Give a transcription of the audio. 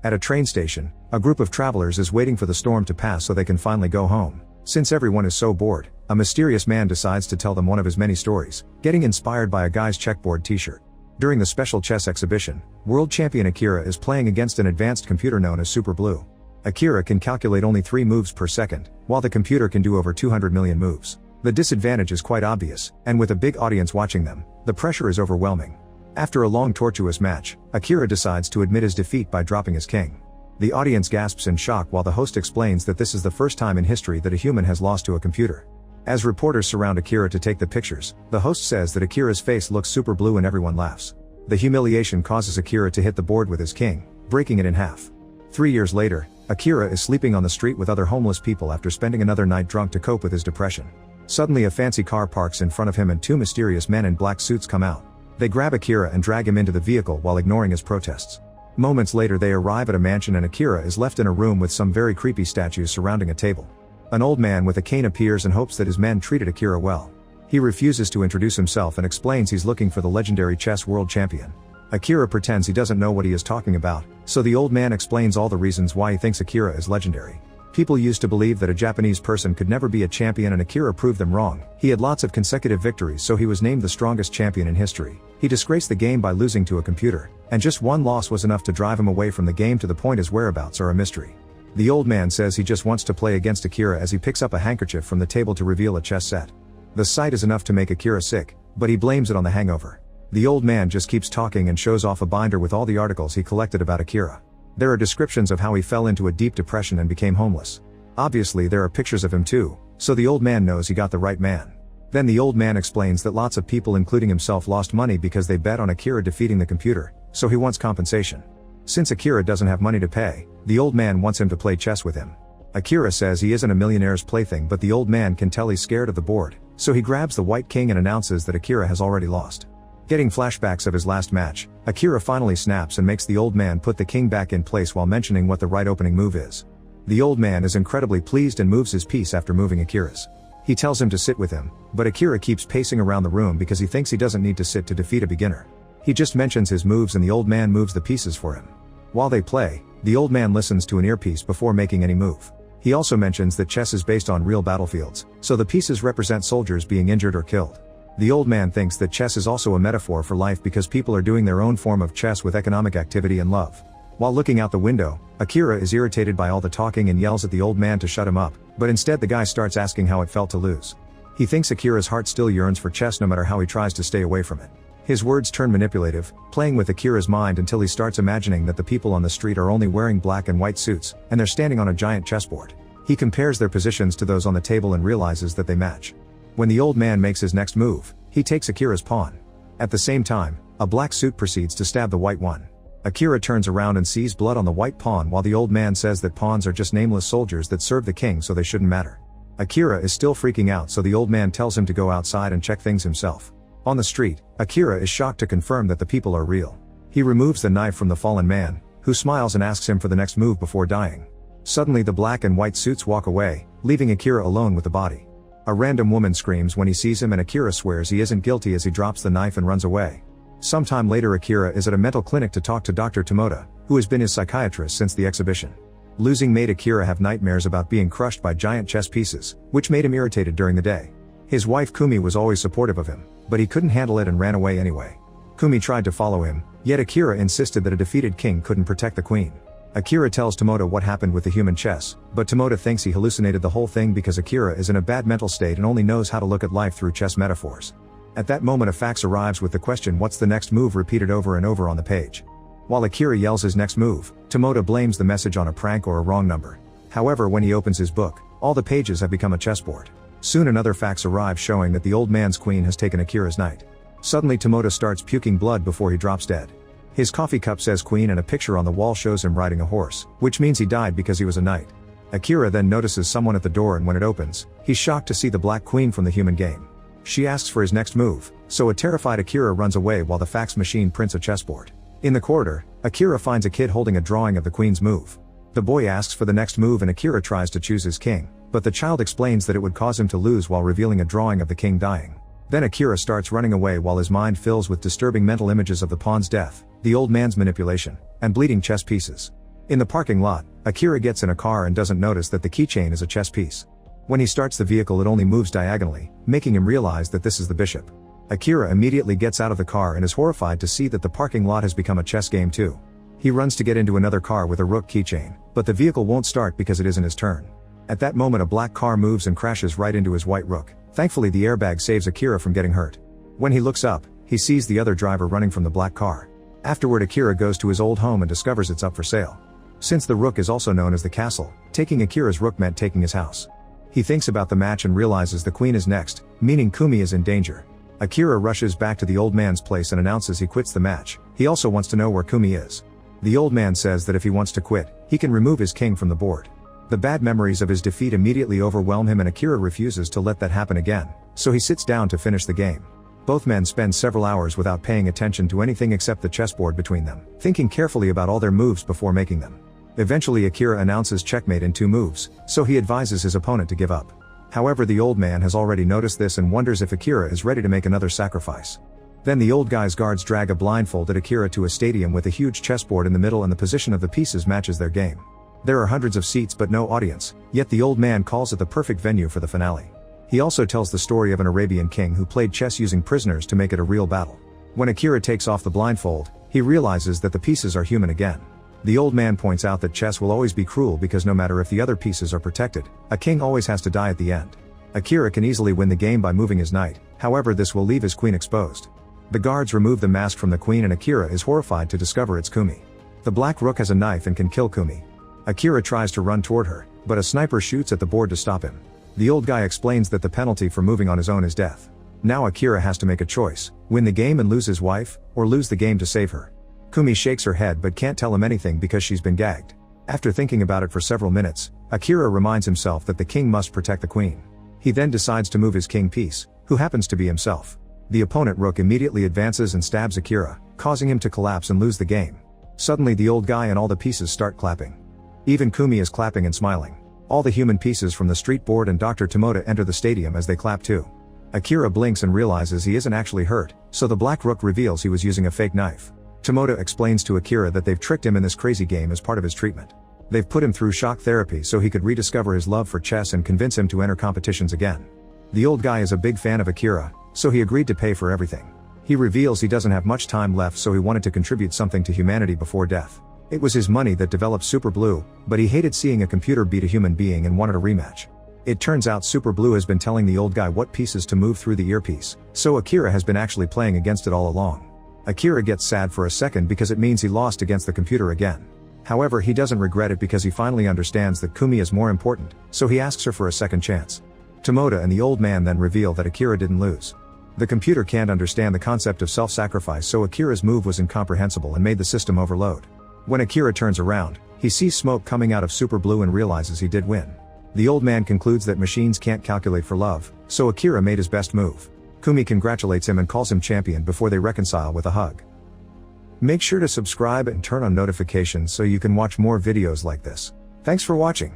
At a train station, a group of travelers is waiting for the storm to pass so they can finally go home. Since everyone is so bored, a mysterious man decides to tell them one of his many stories, getting inspired by a guy's checkboard t-shirt. During the special chess exhibition, world champion Akira is playing against an advanced computer known as Super Blue. Akira can calculate only 3 moves per second, while the computer can do over 200 million moves. The disadvantage is quite obvious, and with a big audience watching them, the pressure is overwhelming. After a long tortuous match, Akira decides to admit his defeat by dropping his king. The audience gasps in shock while the host explains that this is the first time in history that a human has lost to a computer. As reporters surround Akira to take the pictures, the host says that Akira's face looks super blue and everyone laughs. The humiliation causes Akira to hit the board with his king, breaking it in half. 3 years later, Akira is sleeping on the street with other homeless people after spending another night drunk to cope with his depression. Suddenly a fancy car parks in front of him and 2 mysterious men in black suits come out. They grab Akira and drag him into the vehicle while ignoring his protests. Moments later they arrive at a mansion and Akira is left in a room with some very creepy statues surrounding a table. An old man with a cane appears and hopes that his men treated Akira well. He refuses to introduce himself and explains he's looking for the legendary chess world champion. Akira pretends he doesn't know what he is talking about, so the old man explains all the reasons why he thinks Akira is legendary. People used to believe that a Japanese person could never be a champion and Akira proved them wrong. He had lots of consecutive victories so he was named the strongest champion in history. He disgraced the game by losing to a computer, and just one loss was enough to drive him away from the game to the point his whereabouts are a mystery. The old man says he just wants to play against Akira as he picks up a handkerchief from the table to reveal a chess set. The sight is enough to make Akira sick, but he blames it on the hangover. The old man just keeps talking and shows off a binder with all the articles he collected about Akira. There are descriptions of how he fell into a deep depression and became homeless. Obviously there are pictures of him too, so the old man knows he got the right man. Then the old man explains that lots of people including himself lost money because they bet on Akira defeating the computer, so he wants compensation. Since Akira doesn't have money to pay, the old man wants him to play chess with him. Akira says he isn't a millionaire's plaything but the old man can tell he's scared of the board, so he grabs the white king and announces that Akira has already lost. Getting flashbacks of his last match, Akira finally snaps and makes the old man put the king back in place while mentioning what the right opening move is. The old man is incredibly pleased and moves his piece after moving Akira's. He tells him to sit with him, but Akira keeps pacing around the room because he thinks he doesn't need to sit to defeat a beginner. He just mentions his moves and the old man moves the pieces for him. While they play, the old man listens to an earpiece before making any move. He also mentions that chess is based on real battlefields, so the pieces represent soldiers being injured or killed. The old man thinks that chess is also a metaphor for life because people are doing their own form of chess with economic activity and love. While looking out the window, Akira is irritated by all the talking and yells at the old man to shut him up, but instead the guy starts asking how it felt to lose. He thinks Akira's heart still yearns for chess no matter how he tries to stay away from it. His words turn manipulative, playing with Akira's mind until he starts imagining that the people on the street are only wearing black and white suits, and they're standing on a giant chessboard. He compares their positions to those on the table and realizes that they match. When the old man makes his next move, he takes Akira's pawn. At the same time, a black suit proceeds to stab the white one. Akira turns around and sees blood on the white pawn while the old man says that pawns are just nameless soldiers that serve the king so they shouldn't matter. Akira is still freaking out so the old man tells him to go outside and check things himself. On the street, Akira is shocked to confirm that the people are real. He removes the knife from the fallen man, who smiles and asks him for the next move before dying. Suddenly the black and white suits walk away, leaving Akira alone with the body. A random woman screams when he sees him and Akira swears he isn't guilty as he drops the knife and runs away. Sometime later Akira is at a mental clinic to talk to Dr. Tomoda, who has been his psychiatrist since the exhibition. Losing made Akira have nightmares about being crushed by giant chess pieces, which made him irritated during the day. His wife Kumi was always supportive of him, but he couldn't handle it and ran away anyway. Kumi tried to follow him, yet Akira insisted that a defeated king couldn't protect the queen. Akira tells Tomoda what happened with the human chess, but Tomoda thinks he hallucinated the whole thing because Akira is in a bad mental state and only knows how to look at life through chess metaphors. At that moment a fax arrives with the question "what's the next move?" repeated over and over on the page. While Akira yells his next move, Tomoda blames the message on a prank or a wrong number. However, when he opens his book, all the pages have become a chessboard. Soon another fax arrives showing that the old man's queen has taken Akira's knight. Suddenly Tomoda starts puking blood before he drops dead. His coffee cup says queen and a picture on the wall shows him riding a horse, which means he died because he was a knight. Akira then notices someone at the door and when it opens, he's shocked to see the black queen from the human game. She asks for his next move, so a terrified Akira runs away while the fax machine prints a chessboard. In the corridor, Akira finds a kid holding a drawing of the queen's move. The boy asks for the next move and Akira tries to choose his king, but the child explains that it would cause him to lose while revealing a drawing of the king dying. Then Akira starts running away while his mind fills with disturbing mental images of the pawn's death, the old man's manipulation, and bleeding chess pieces. In the parking lot, Akira gets in a car and doesn't notice that the keychain is a chess piece. When he starts the vehicle, it only moves diagonally, making him realize that this is the bishop. Akira immediately gets out of the car and is horrified to see that the parking lot has become a chess game too. He runs to get into another car with a rook keychain, but the vehicle won't start because it isn't his turn. At that moment, a black car moves and crashes right into his white rook. Thankfully, the airbag saves Akira from getting hurt. When he looks up, he sees the other driver running from the black car. Afterward, Akira goes to his old home and discovers it's up for sale. Since the rook is also known as the castle, taking Akira's rook meant taking his house. He thinks about the match and realizes the queen is next, meaning Kumi is in danger. Akira rushes back to the old man's place and announces he quits the match. He also wants to know where Kumi is. The old man says that if he wants to quit, he can remove his king from the board. The bad memories of his defeat immediately overwhelm him and Akira refuses to let that happen again, so he sits down to finish the game. Both men spend several hours without paying attention to anything except the chessboard between them, thinking carefully about all their moves before making them. Eventually, Akira announces checkmate in 2 moves, so he advises his opponent to give up. However, the old man has already noticed this and wonders if Akira is ready to make another sacrifice. Then the old guy's guards drag a blindfolded Akira to a stadium with a huge chessboard in the middle, and the position of the pieces matches their game. There are hundreds of seats but no audience, yet the old man calls it the perfect venue for the finale. He also tells the story of an Arabian king who played chess using prisoners to make it a real battle. When Akira takes off the blindfold, he realizes that the pieces are human again. The old man points out that chess will always be cruel because no matter if the other pieces are protected, a king always has to die at the end. Akira can easily win the game by moving his knight, however this will leave his queen exposed. The guards remove the mask from the queen and Akira is horrified to discover it's Kumi. The black rook has a knife and can kill Kumi. Akira tries to run toward her, but a sniper shoots at the board to stop him. The old guy explains that the penalty for moving on his own is death. Now Akira has to make a choice, win the game and lose his wife, or lose the game to save her. Kumi shakes her head but can't tell him anything because she's been gagged. After thinking about it for several minutes, Akira reminds himself that the king must protect the queen. He then decides to move his king piece, who happens to be himself. The opponent rook immediately advances and stabs Akira, causing him to collapse and lose the game. Suddenly the old guy and all the pieces start clapping. Even Kumi is clapping and smiling. All the human pieces from the street board and Dr. Tomoda enter the stadium as they clap too. Akira blinks and realizes he isn't actually hurt, so the black rook reveals he was using a fake knife. Tomoda explains to Akira that they've tricked him in this crazy game as part of his treatment. They've put him through shock therapy so he could rediscover his love for chess and convince him to enter competitions again. The old guy is a big fan of Akira, so he agreed to pay for everything. He reveals he doesn't have much time left, so he wanted to contribute something to humanity before death. It was his money that developed Super Blue, but he hated seeing a computer beat a human being and wanted a rematch. It turns out Super Blue has been telling the old guy what pieces to move through the earpiece, so Akira has been actually playing against it all along. Akira gets sad for a second because it means he lost against the computer again. However, he doesn't regret it because he finally understands that Kumi is more important, so he asks her for a second chance. Tomoda and the old man then reveal that Akira didn't lose. The computer can't understand the concept of self-sacrifice, so Akira's move was incomprehensible and made the system overload. When Akira turns around, he sees smoke coming out of Super Blue and realizes he did win. The old man concludes that machines can't calculate for love, so Akira made his best move. Kumi congratulates him and calls him champion before they reconcile with a hug. Make sure to subscribe and turn on notifications so you can watch more videos like this. Thanks for watching.